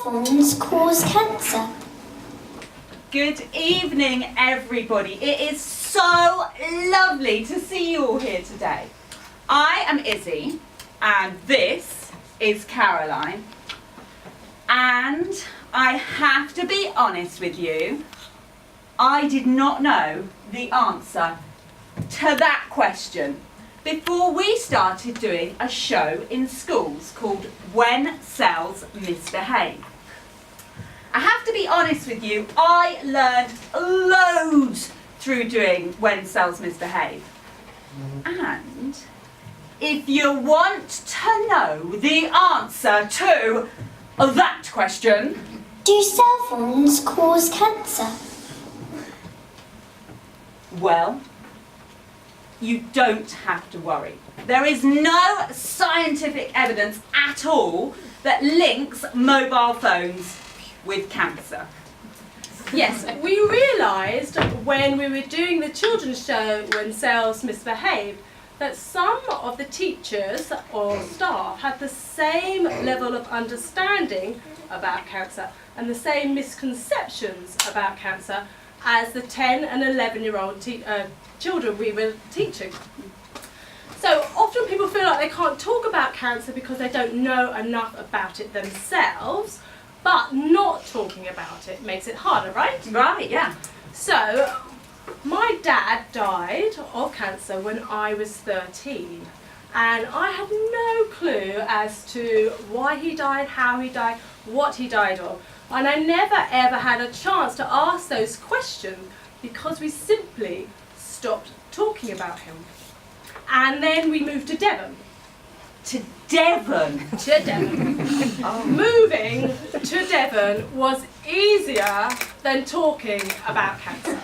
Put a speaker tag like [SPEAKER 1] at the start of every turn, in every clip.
[SPEAKER 1] Cellphones cause cancer.
[SPEAKER 2] Good evening, everybody. It is so lovely to see you all here today. I am Izzy, and this is Caroline. And I have to be honest with you, I did not know the answer to that question before we started doing a show in schools called When Cells Misbehave. I have to be honest with you, I learned loads through doing When Cells Misbehave. And if you want to know the answer to that question...
[SPEAKER 1] Do cell phones cause cancer?
[SPEAKER 2] Well, you don't have to worry. There is no scientific evidence at all that links mobile phones with cancer.
[SPEAKER 3] Yes, we realised when we were doing the children's show When Cells Misbehave that some of the teachers or staff had the same level of understanding about cancer and the same misconceptions about cancer as the 10 and 11-year-old children we were teaching. So often people feel like they can't talk about cancer because they don't know enough about it themselves, but not talking about it makes it harder, right?
[SPEAKER 2] Right, yeah.
[SPEAKER 3] So, my dad died of cancer when I was 13, and I had no clue as to why he died, how he died, what he died of. And I never ever had a chance to ask those questions because we simply stopped talking about him. And then we moved to Devon.
[SPEAKER 2] To Devon?
[SPEAKER 3] To Devon. Moving to Devon was easier than talking about cancer.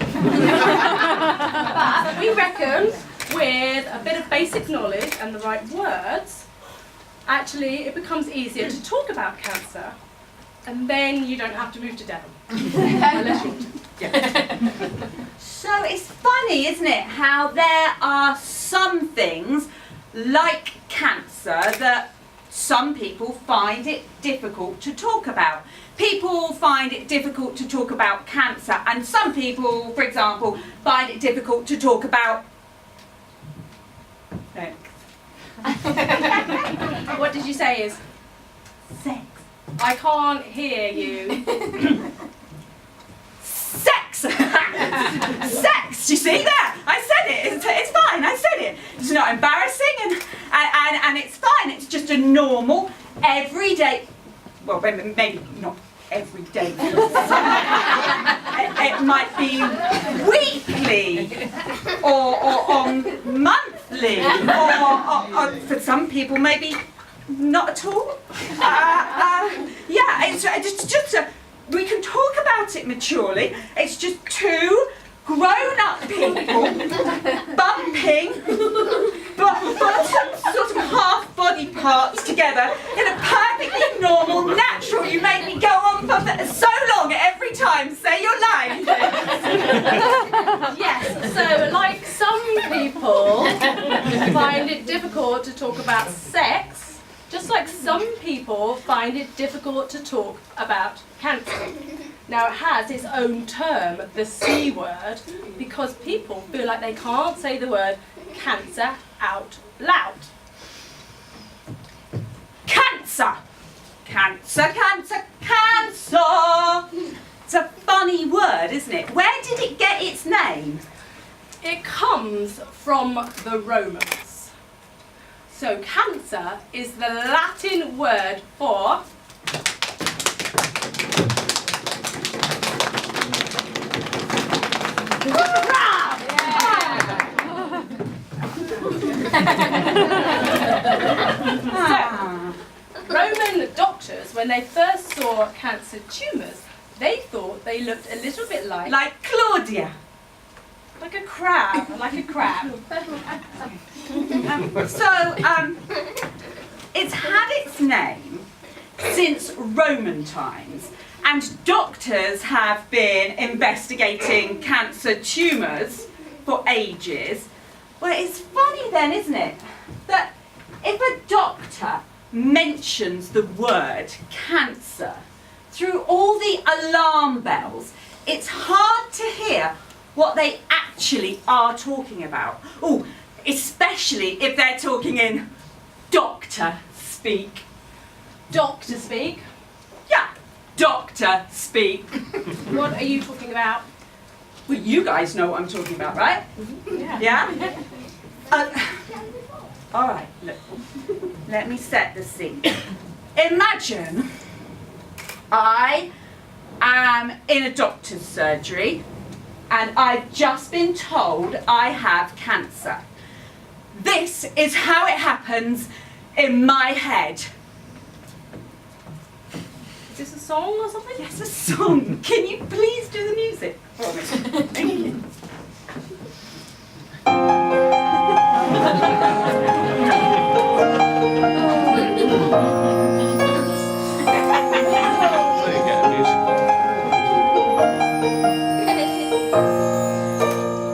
[SPEAKER 3] But we reckon with a bit of basic knowledge and the right words, actually it becomes easier to talk about cancer, and then you don't have to move to Devon. Unless you want to.
[SPEAKER 2] Yeah. So it's funny, isn't it, how there are some things like cancer that some people find it difficult to talk about. People find it difficult to talk about cancer, and some people, for example, find it difficult to talk about sex.
[SPEAKER 3] What did you say is?
[SPEAKER 2] Sex.
[SPEAKER 3] I can't hear you.
[SPEAKER 2] Sex! Sex! You see that? I said it. It's fine. I said it. It's not embarrassing, and it's fine. It's just a normal, everyday. Well, maybe not every day. It might be weekly, or monthly, or for some people maybe not at all. Yeah, it's just we can talk about it maturely. It's just two grown-up people bumping bottom sort of half-body parts together in a perfectly normal, natural. You make me go on for so long every time. Say your line.
[SPEAKER 3] Yes, so like some people find it difficult to talk about sex, just like some people find it difficult to talk about cancer. Now it has its own term, the C word, because people feel like they can't say the word cancer out loud.
[SPEAKER 2] Cancer! Cancer, cancer, cancer! It's a funny word, isn't it? Where did it get its name?
[SPEAKER 3] It comes from the Romans. So cancer is the Latin word for Roman doctors, when they first saw cancer tumours, they thought they looked a little bit like
[SPEAKER 2] Claudia.
[SPEAKER 3] a crab,
[SPEAKER 2] It's had its name since Roman times, and doctors have been investigating cancer tumours for ages. Well, it's funny then, isn't it, that if a doctor mentions the word cancer many alarm bells, it's hard to hear what they actually are talking about. Oh, especially if they're talking in doctor speak.
[SPEAKER 3] Doctor speak.
[SPEAKER 2] Yeah, doctor speak.
[SPEAKER 3] What are you talking about?
[SPEAKER 2] Well, you guys know what I'm talking about, right?
[SPEAKER 3] Yeah.
[SPEAKER 2] Yeah? All right, look. Let me set the scene. Imagine I am in a doctor's surgery and I've just been told I have cancer. This is how it happens in my head.
[SPEAKER 3] Is this a song or something?
[SPEAKER 2] Yes, a song. Can you please do the music for me? Thank you.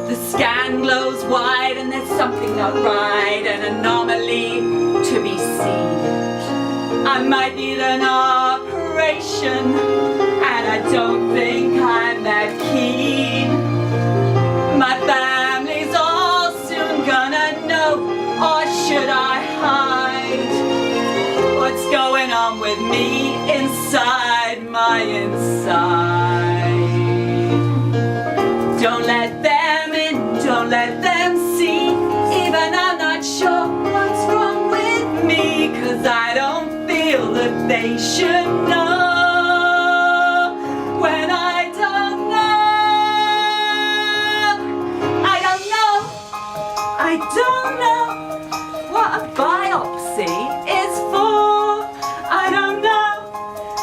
[SPEAKER 2] The scan glows wide and there's something not right, an anomaly to be seen. I might need an operation and I don't think I'm that keen. My family's all soon gonna know, or should I hide what's going on with me inside my inside? Don't let them in, don't let them see, even I'm not sure what's wrong with me, 'cause I don't feel that they should know when I don't know. I don't know, I don't know what a biopsy is for. I don't know,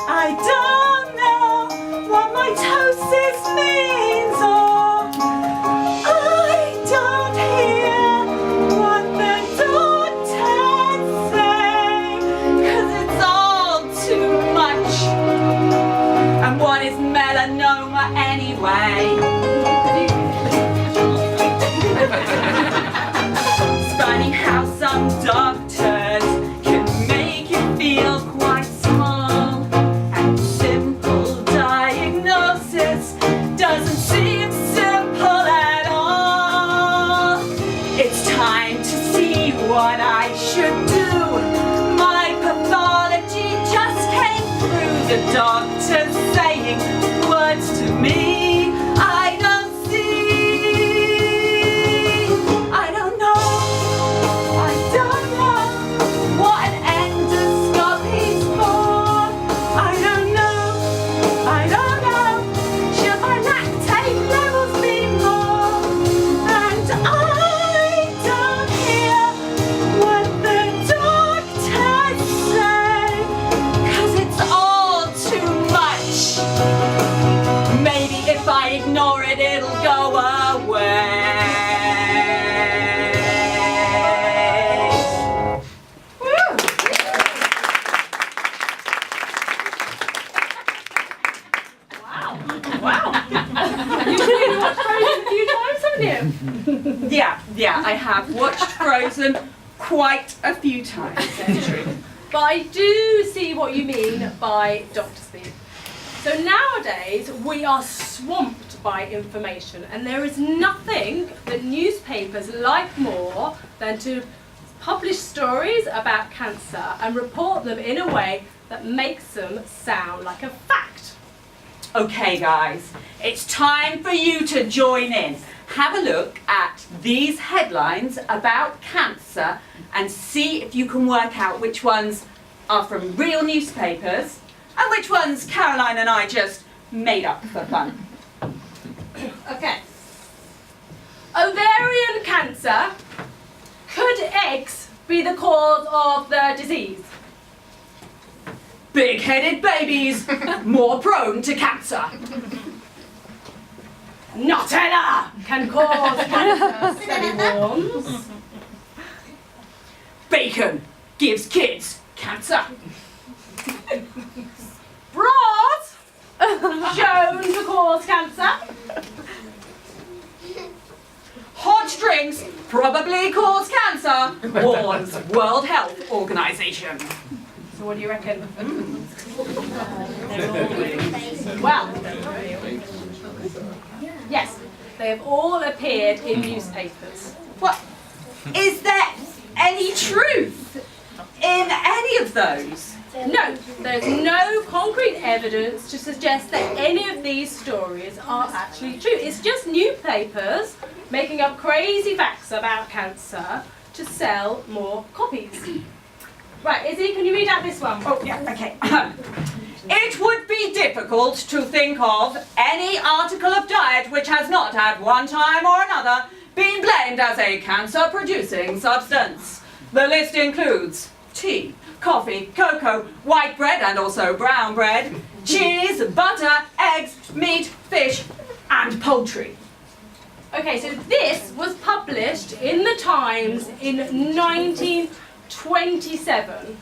[SPEAKER 2] I don't know what mitosis means, or I don't hear what the doctors say, 'cause it's all too much. And what is melanoma anyway? It's funny how some doctors can make you feel quite small, and simple diagnosis doesn't seem simple at all. It's time to see what I should do. My pathology just came through. The doctor's saying words to me I don't see. I don't know what an endoscopy's for. I don't know, should my lactate levels be more? And I don't hear what the doctors say, 'cause it's all too much. Maybe if I ignore it, it'll go away. Wow.
[SPEAKER 3] You've really watched Frozen a few times, haven't you?
[SPEAKER 2] Yeah, I have watched Frozen quite a few times, that's true.
[SPEAKER 3] But I do see what you mean by doctor speak. So nowadays we are swamped by information, and there is nothing that newspapers like more than to publish stories about cancer and report them in a way that makes them sound like a fact.
[SPEAKER 2] Okay guys, it's time for you to join in. Have a look at these headlines about cancer and see if you can work out which ones are from real newspapers and which ones Caroline and I just made up for fun.
[SPEAKER 3] Okay. Ovarian cancer. Could eggs be the cause of the disease?
[SPEAKER 2] Big-headed babies, more prone to cancer.
[SPEAKER 3] Nutella can cause cancer, study warns.
[SPEAKER 2] Bacon gives kids cancer.
[SPEAKER 3] Broth shown to cause cancer.
[SPEAKER 2] Hot drinks probably cause cancer, warns World Health Organization.
[SPEAKER 3] So what do you reckon? Well, yes, they have all appeared in newspapers.
[SPEAKER 2] What? Is there any truth in any of those?
[SPEAKER 3] No, there's no concrete evidence to suggest that any of these stories are actually true. It's just newspapers making up crazy facts about cancer to sell more copies. Right, Izzy, can you read out this one?
[SPEAKER 2] Oh, yeah, okay. It would be difficult to think of any article of diet which has not at one time or another been blamed as a cancer-producing substance. The list includes tea, coffee, cocoa, white bread and also brown bread, cheese, butter, eggs, meat, fish and poultry.
[SPEAKER 3] Okay, so this was published in the Times in 1927.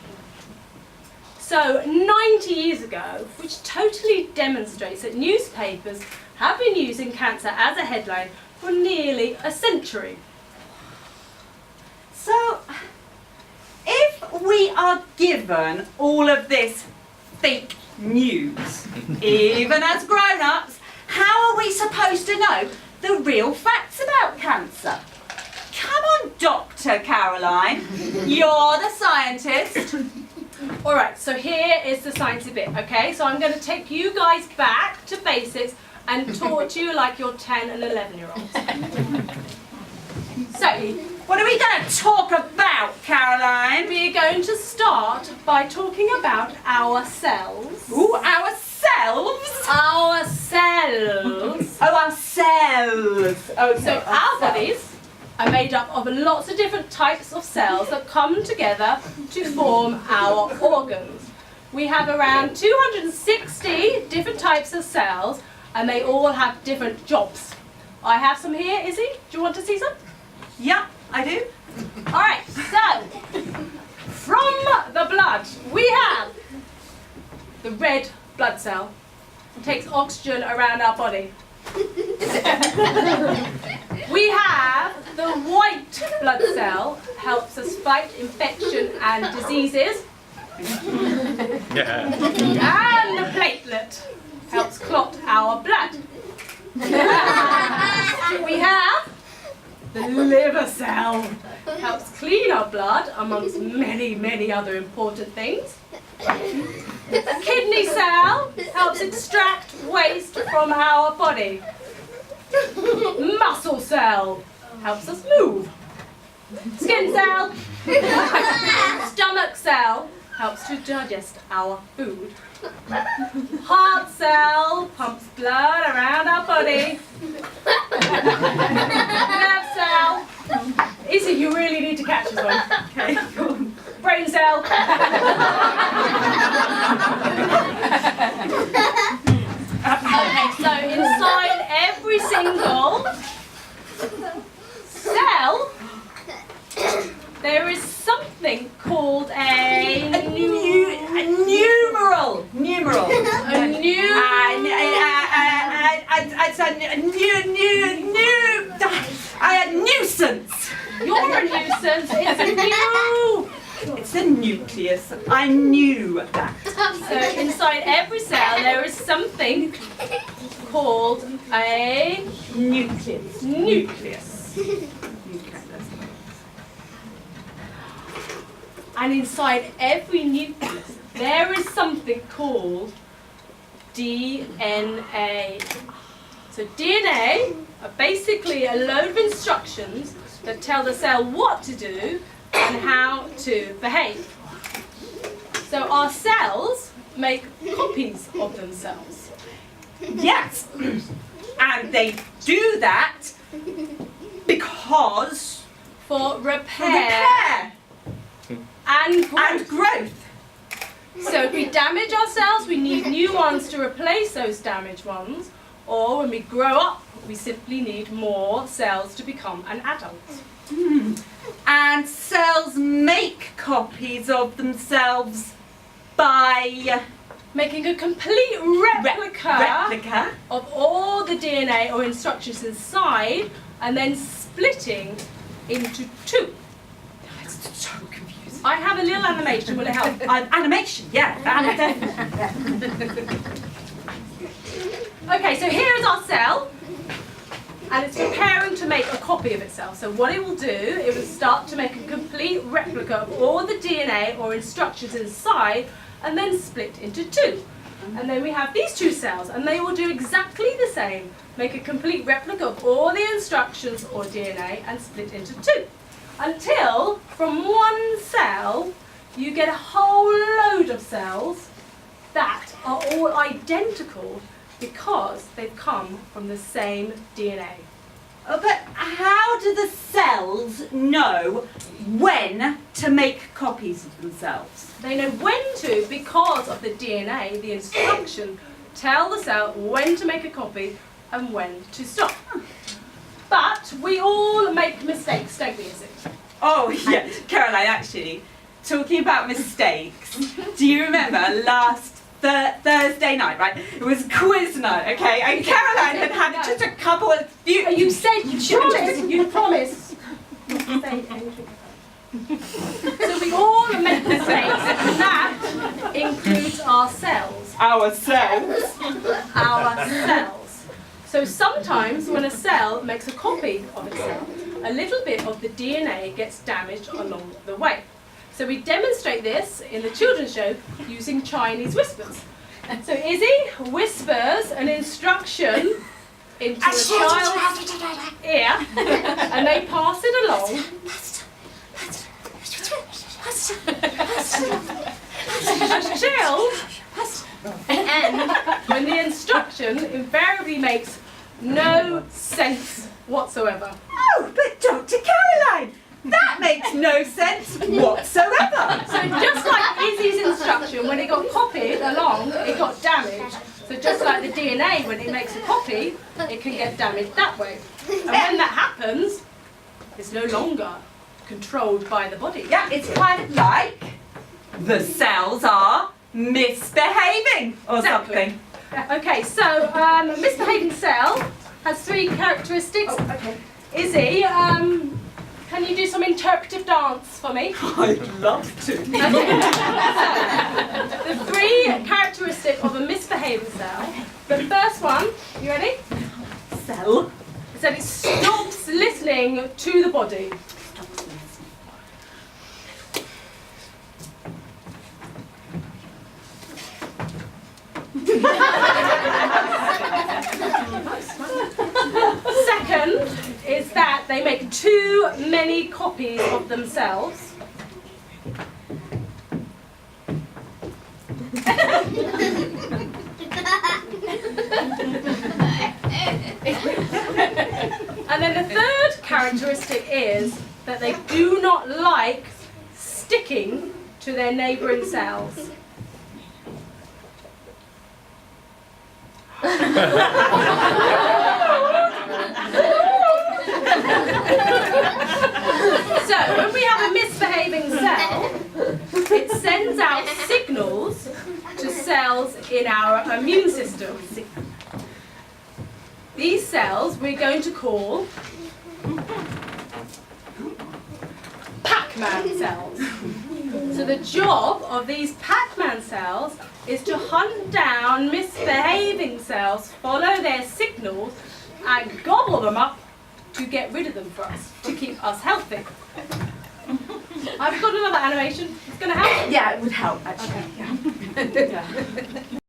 [SPEAKER 3] So 90 years ago, which totally demonstrates that newspapers have been using cancer as a headline for nearly a century.
[SPEAKER 2] So, if we are given all of this fake news, even as grown-ups, how are we supposed to know the real facts about cancer? Come on, Dr. Caroline, you're the scientist.
[SPEAKER 3] All right, so here is the sciencey bit, okay? So I'm going to take you guys back to basics and talk to you like you're 10 and 11-year-olds. So,
[SPEAKER 2] What are we going to talk about, Caroline?
[SPEAKER 3] we're going to start by talking about our cells.
[SPEAKER 2] Ooh, ourselves?
[SPEAKER 3] Our cells.
[SPEAKER 2] Oh, ourselves. Okay,
[SPEAKER 3] So our bodies are made up of lots of different types of cells that come together to form our organs. We have around 260 different types of cells and they all have different jobs. I have some here, Izzy. Do you want to see some?
[SPEAKER 2] Yeah, I do.
[SPEAKER 3] All right, so from the blood we have the red blood cell. It takes oxygen around our body. We have the white blood cell, helps us fight infection and diseases. And the platelet helps clot our blood. We have the liver cell, helps clean our blood amongst many, many other important things. The kidney cell helps extract waste from our body. Muscle cell helps us move. Skin cell, stomach cell helps to digest our food. Heart cell pumps blood around our body. Nerve cell. Izzy, you really need to catch this one.
[SPEAKER 2] Okay, go on.
[SPEAKER 3] Brain cell. Okay, so inside every single cell, there is something called a
[SPEAKER 2] numeral. Numeral.
[SPEAKER 3] a new.
[SPEAKER 2] A nuisance.
[SPEAKER 3] You're a nuisance. It's a new.
[SPEAKER 2] It's the nucleus. I knew that.
[SPEAKER 3] So inside every cell, there is something called a
[SPEAKER 2] Nucleus.
[SPEAKER 3] nucleus. And inside every nucleus, there is something called DNA. So DNA are basically a load of instructions that tell the cell what to do and how to behave. So our cells make copies of themselves.
[SPEAKER 2] Yes. And they do that because
[SPEAKER 3] For
[SPEAKER 2] for
[SPEAKER 3] repair,
[SPEAKER 2] repair
[SPEAKER 3] and growth.
[SPEAKER 2] and growth.
[SPEAKER 3] So if we damage our cells, we need new ones to replace those damaged ones. Or when we grow up, we simply need more cells to become an adult.
[SPEAKER 2] And cells make copies of themselves by
[SPEAKER 3] Making a complete replica of all the DNA or instructions inside and then splitting into two.
[SPEAKER 2] It's so confusing.
[SPEAKER 3] I have a little animation, will it help?
[SPEAKER 2] Animation, yeah, definitely.
[SPEAKER 3] Okay, so here is our cell, and it's preparing to make a copy of itself. So what it will do, it will start to make a complete replica of all the DNA or instructions inside, and then split into two. And then we have these two cells, and they will do exactly the same, make a complete replica of all the instructions or DNA and split into two. Until, from one cell, you get a whole load of cells that are all identical because they've come from the same DNA.
[SPEAKER 2] But how do the cells know when to make copies of themselves?
[SPEAKER 3] They know when to because of the DNA, the instruction, tell the cell when to make a copy and when to stop. But we all make mistakes, don't we, Izzy?
[SPEAKER 2] Oh yeah, Caroline, actually, talking about mistakes, do you remember last Thursday night, right? It was quiz night, okay? And Caroline had just a couple of few...
[SPEAKER 3] You said you promised. So we all make mistakes, and that includes ourselves.
[SPEAKER 2] Ourselves?
[SPEAKER 3] Ourselves. So sometimes when a cell makes a copy of itself, a little bit of the DNA gets damaged along the way. So we demonstrate this in the children's show using Chinese whispers. So Izzy whispers an instruction into a child's ear, and they pass it along. A child, and when the instruction invariably makes no sense whatsoever.
[SPEAKER 2] Oh, but Dr. Caroline, that makes no sense whatsoever.
[SPEAKER 3] So just like Izzy's instruction, when it got copied along, it got damaged. So just like the DNA, when it makes a copy, it can get damaged that way. And when that happens, it's no longer controlled by the body.
[SPEAKER 2] Yeah, it's kind of like the cells are misbehaving or
[SPEAKER 3] Exactly.
[SPEAKER 2] something.
[SPEAKER 3] Okay, so a misbehaving cell has three characteristics.
[SPEAKER 2] Oh, okay.
[SPEAKER 3] Izzy, can you do some interpretive dance for me?
[SPEAKER 2] I'd love to.
[SPEAKER 3] The three characteristics of a misbehaving cell. The first one, you ready?
[SPEAKER 2] Cell.
[SPEAKER 3] Is that it stops listening to the body. Second is that they make too many copies of themselves. And then the third characteristic is that they do not like sticking to their neighbouring cells. So, when we have a misbehaving cell, it sends out signals to cells in our immune system. These cells we're going to call Pac-Man cells. So the job of these Pac-Man cells is to hunt down misbehaving cells, follow their signals, and gobble them up to get rid of them for us, to keep us healthy. I've got another animation. It's going to help.
[SPEAKER 2] Yeah, it would help actually.
[SPEAKER 3] Okay.
[SPEAKER 2] Yeah.